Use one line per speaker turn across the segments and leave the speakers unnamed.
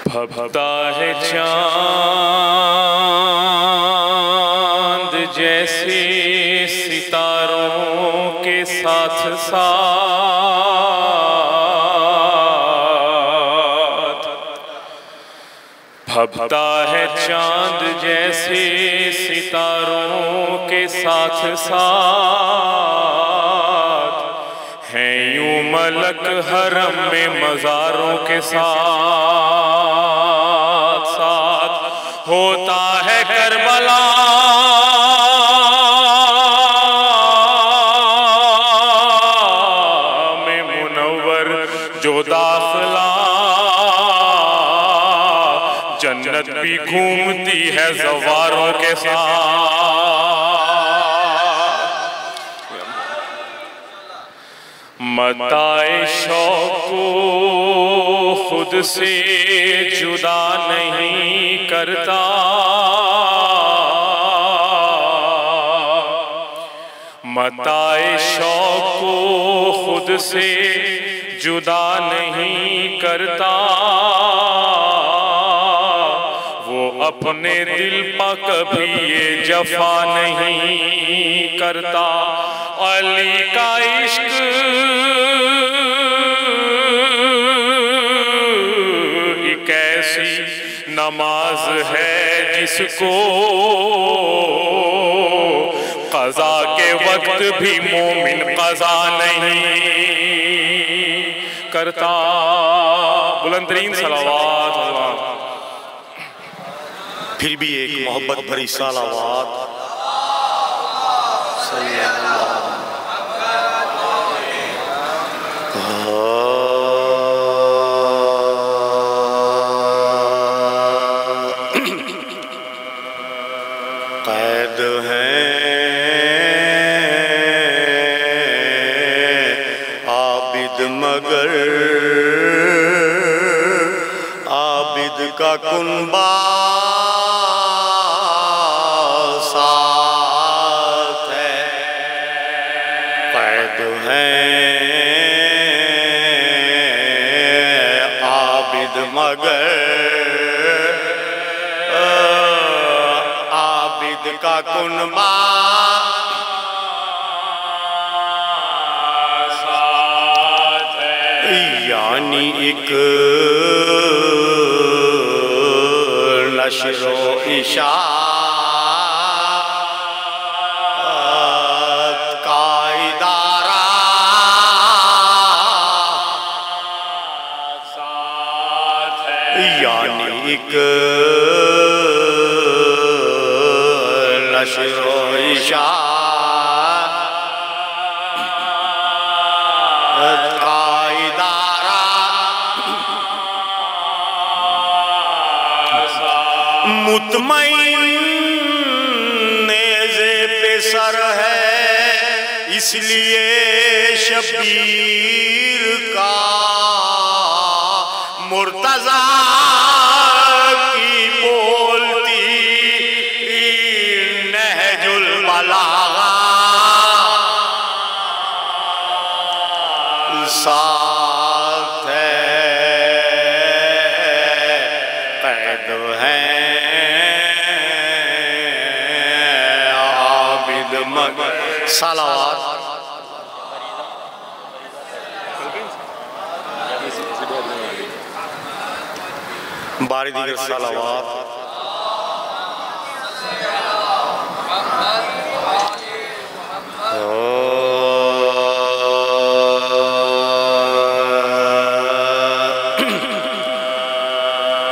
भभता है चांद जैसे सितारों के साथ साथ, भभता है चांद जैसे सितारों के साथ साथ, हैं यूं मलक हरम में मज़ारों के साथ साथ। होता है करबला में मुनव्वर जो दाखिला, जन्नत भी घूमती है ज़वारों के साथ। मताए शौक़ को खुद से जुदा नहीं करता, मताए शौक़ को खुद से जुदा नहीं करता, वो अपने दिल पर कभी ये जफा नहीं करता। अली का इश्क एक ऐसी नमाज है जिसको क़ज़ा के वक्त भी मोमिन क़ज़ा नहीं करता। बुलंदतरीन सलावत।
फिर भी एक मोहब्बत भरी सलावत। कैद हैं आबिद मगर आबिद का कुनबा साथ है। कैद हैं आबिद मगर का कुनबा साथ है। यानी एक नशरो इशाअत का इदारा साथ है। यानी एक नशरो इशाअत का इदारा मुतमईन नेज़े पे सर है, इसलिए शबीर का मुर्तज़ा की बोलती नहजुल बलागा साथ है। कैद हैं आबिद मगर सलावत। बारी दीगर सलावत।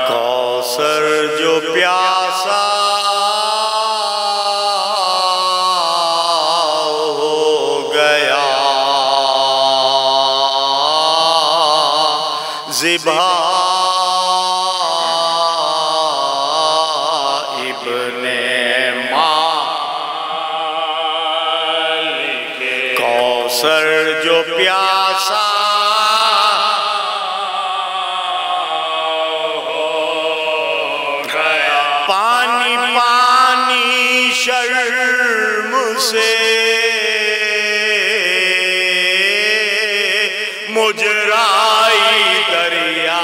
कौसर जो प्यासा हो गया, ज़िबा इब्ने मालिक। कौसर जो प्यासा पानी पानी शर्म से मुजराई दरिया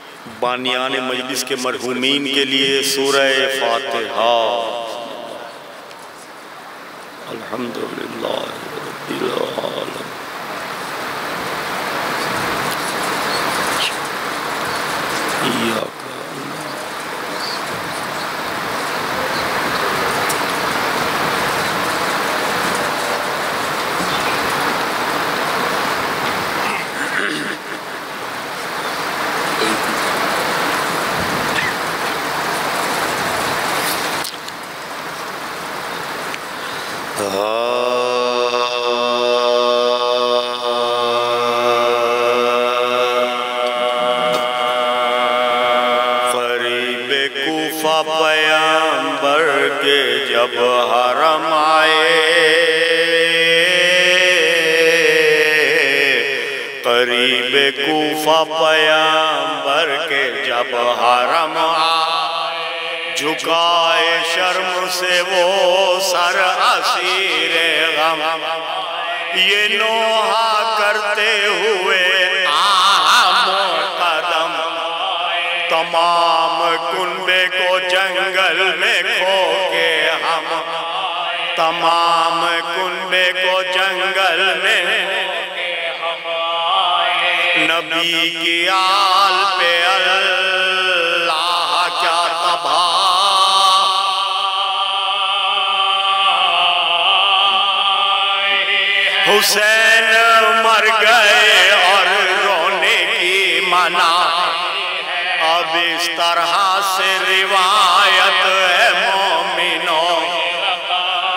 बानियान मजलिस के मरहूमीन के लिए सूरह फातिहा। अल्हम्दुलिल्लाह रब्बिल आलमीन। पैगंबर के जब हरम आए, करीब कूफा पैगंबर के जब हरम आए, झुकाए शर्म से वो सर असीर गम, ये नोहा करते हुए कदम, तमाम कुनबे को जंगल में खो के हम, तमाम कुनबे को जंगल में नबी की आल पे अल्लाह क्या तबाह, हुसैन मर गए और रोने की मना। अब इस तरह से रिवायत है मोमिनों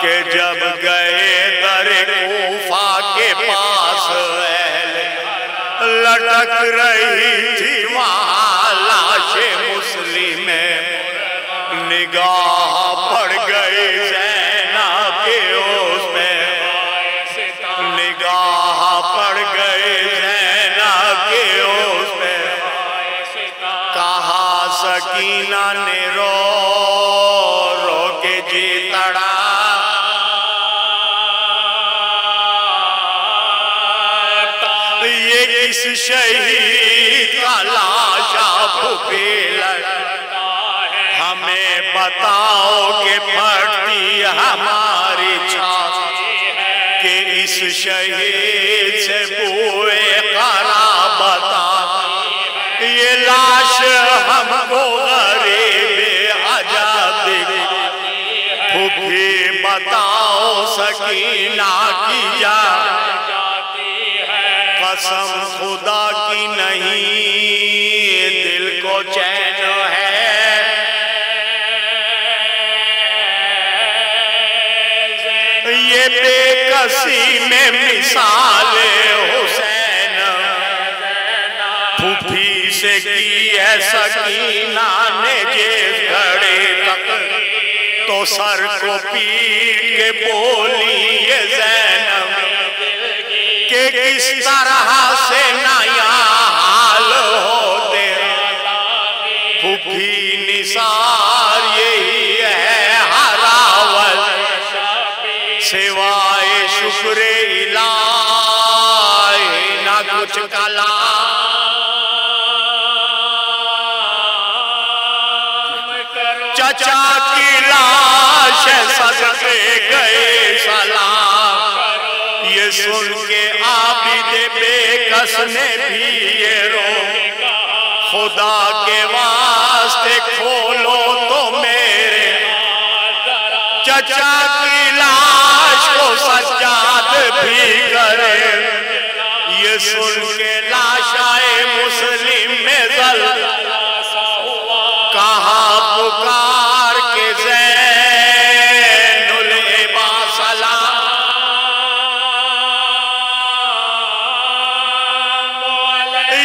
के जब गए दर कूफा के पास, लटक रही थी वहाँ लाशे मुस्लिम, निगाह पड़ गई ज़ैनब के उस पे, निगाह पड़ गई ज़ैनब के उस पे, कहा सकीना ने रो रो के जी तड़ा, ये किस शहीद का लाशा फुफेल, हमें बताओ कि फटती हमारी छाती, कि इस शहीद से बुए कराबता, ये लाश हमको गरीब अजब, फूफी बताओ सकीना की जा, कसम खुदा की नहीं दिल को चैन है, ये बेकसी में मिसाल हुसैन, फूफी से की है सकीना ने जेब घड़े तक, तो सर को पीट के बोली ये ज़ैनब कि किस तरह से नया हाल हो तेरा, फूफी निसार यही है हरावल, सिवाय शुक्र इलाही ना कुछ कला, चचा की लाश सदके गए सलाम, ये सुन के आबिदे बेकस ने भी ये रो, खुदा के वास्ते खोलो तो मेरे चचा की लाश को सज्जाद भी करे, ये सुन के लाशाए मुस्लिम में जल, कहा पुकार के ज़ैनुल इबा सलाम,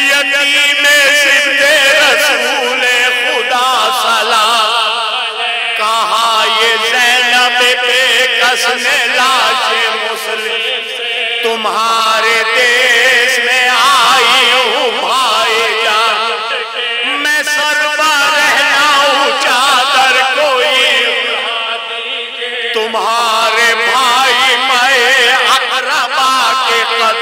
यतीम सिद्दे रसूल खुदा सलाम, कहा ये ज़ैनब बेकस ने लाशे मुस्लिम, तुम्हारे देश में आई हूँ भाईजान, मैं सर पर रहना चादर कोई, तुम्हारे भाई मैं अकरबा के कत्ल